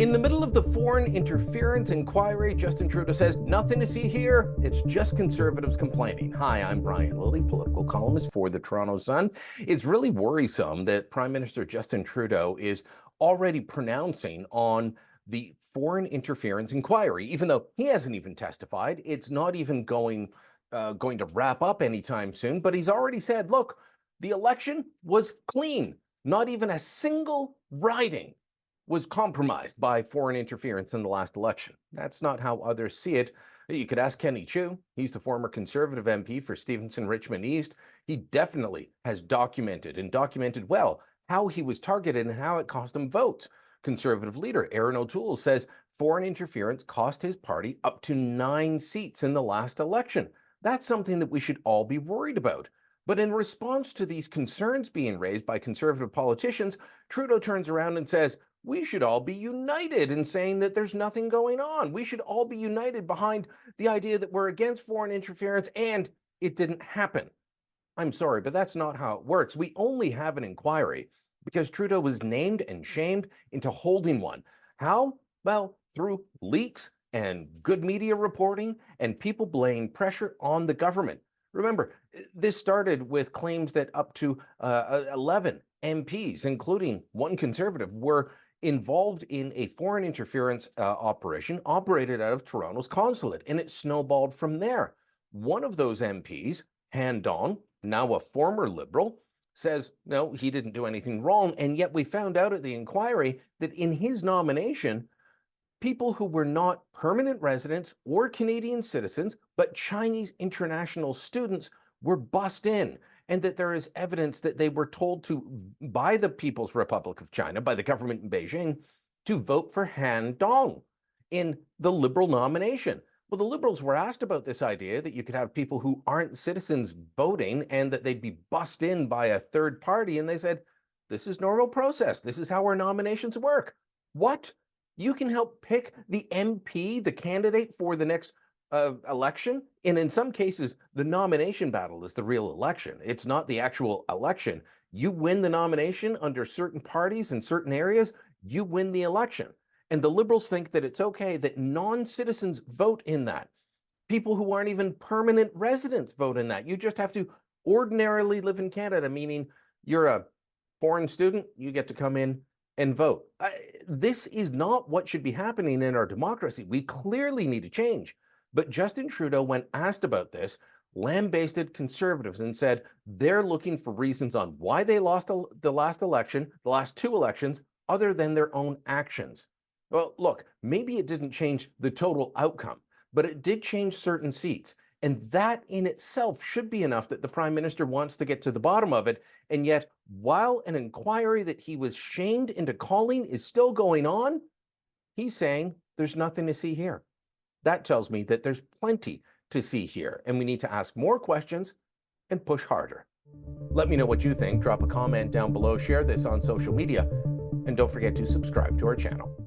In the middle of the foreign interference inquiry, Justin Trudeau says nothing to see here. It's just conservatives complaining. Hi, I'm Brian Lilley, political columnist for the Toronto Sun. It's really worrisome that Prime Minister Justin Trudeau is already pronouncing on the foreign interference inquiry, even though he hasn't even testified. It's not even going to wrap up anytime soon, but he's already said, look, the election was clean. Not even a single riding was compromised by foreign interference in the last election. That's not how others see it. You could ask Kenny Chiu. He's the former Conservative MP for Stevenson Richmond East. He definitely has documented well how he was targeted and how it cost him votes. Conservative leader Aaron O'Toole says foreign interference cost his party up to 9 seats in the last election. That's something that we should all be worried about. But in response to these concerns being raised by Conservative politicians, Trudeau turns around and says, we should all be united in saying that there's nothing going on. We should all be united behind the idea that we're against foreign interference and it didn't happen. I'm sorry, but that's not how it works. We only have an inquiry because Trudeau was named and shamed into holding one. How? Well, through leaks and good media reporting and people laying pressure on the government. Remember, this started with claims that up to 11 MPs, including one Conservative, were involved in a foreign interference operation operated out of Toronto's consulate, and it snowballed from there. One of those MPs, Han Dong, now a former Liberal, says, no, he didn't do anything wrong, and yet we found out at the inquiry that in his nomination, people who were not permanent residents or Canadian citizens, but Chinese international students were bussed in, and that there is evidence that they were told to, by the People's Republic of China, by the government in Beijing, to vote for Han Dong in the Liberal nomination. Well, the Liberals were asked about this idea that you could have people who aren't citizens voting and that they'd be bussed in by a third party, and they said, this is normal process. This is how our nominations work. What? You can help pick the MP, the candidate for the next election. And in some cases, the nomination battle is the real election. It's not the actual election. You win the nomination under certain parties in certain areas, you win the election. And the Liberals think that it's okay that non-citizens vote in that. People who aren't even permanent residents vote in that. You just have to ordinarily live in Canada, meaning you're a foreign student, you get to come in and vote. This is not what should be happening in our democracy. We clearly need to change. But Justin Trudeau, when asked about this, lambasted Conservatives and said they're looking for reasons on why they lost the last election, the last 2 elections, other than their own actions. Well, look, maybe it didn't change the total outcome, but it did change certain seats. And that in itself should be enough that the Prime Minister wants to get to the bottom of it. And yet, while an inquiry that he was shamed into calling is still going on, he's saying there's nothing to see here. That tells me that there's plenty to see here, and we need to ask more questions and push harder. Let me know what you think. Drop a comment down below, share this on social media, and don't forget to subscribe to our channel.